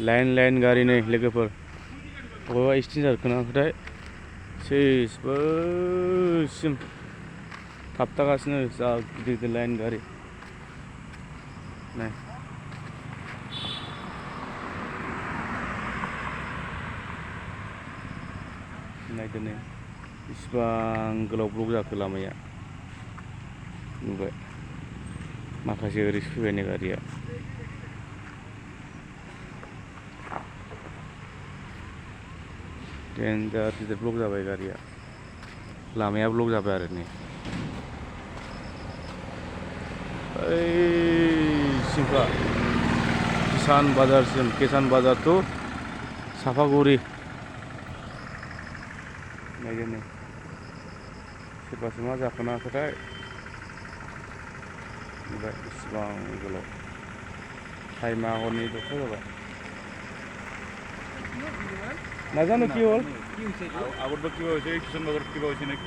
line गारि नै लोगोफोर बबेबा एक्सिडेन्ट जाखोनाखैथाय सेस बैसिम थाबथागासिनो जा गिदिर लाइन गारि नाय नायदो नै बेसेबां गोलाव ब्लक जाखो लामाया नुबाय माखासे ओरैसो फैबाय नै गारिया डेन्जार गिदिर ब्लक जाबाय गारिया लामाया ब्लक जाबाय आरो नै ओइसिमखा किसान बाजार टु साफागुरि नायदो नै सोरबासो मा जाखोनाखैथाय नुबाय बेसेबां गोलाव टाइमा हरनि 10টা जाबाय নাজানো কি হল আগত কিবা হৈছে কিষাণ বাজাৰত কিবা হৈছে নেকি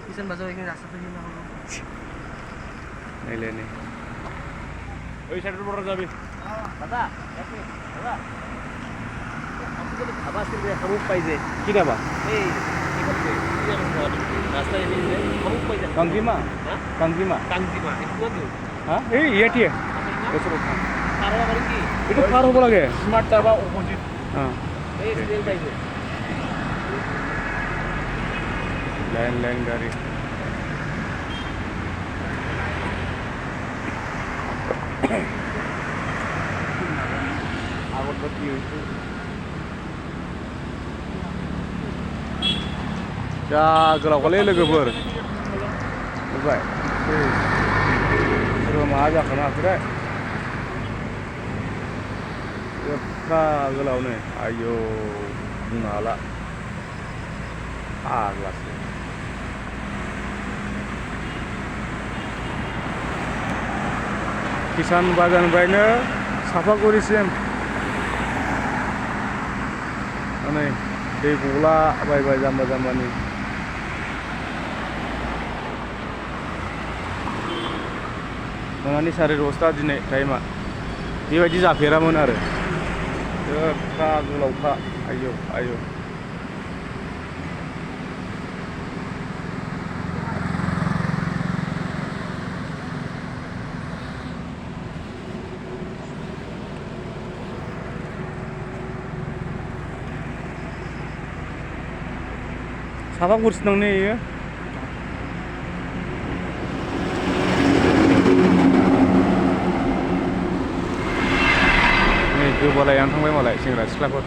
কিষাণ বাজাৰৰ এখানে ৰাস্তাটো কি না হলো নাইলে ওই সাইডের পরে যাবে দাদা দাদা আপনি তো খাবার কিনতে খামুক পাইছে কি খাবা এই রাস্তায় এসে খামুক পাইছে কাংজিমা হ্যাঁ কাংজিমা একটু তো হ্যাঁ এই এটিএ বসো কারো বাড়ি কি একটু পার হবো লাগে স্মার্ট টারবা অপোজিট হ্যাঁ এই স্টেল পাইছে লাইন গাড়ি আগত কি হইছে जा गोलावलै लोगोफोर नुबाय सोरबा मा जाखोनाखैथाय एफा गोलावनो आयौ बुंनो हाला फाग्लासो किसान बाजारनिफ्रायनो साफागुरिसिम नै दै गला बायबाय जाम्बा जाम्बानि मोनानि 10:30 दिनै टाइमा बेबायदि जाफेरामोन आरो एफा गोलावखा आयौ साफागुरिसो नोंनि इयो नै गोबालायानो थांबाय मालाय सेंग्रा सिख्लाफोर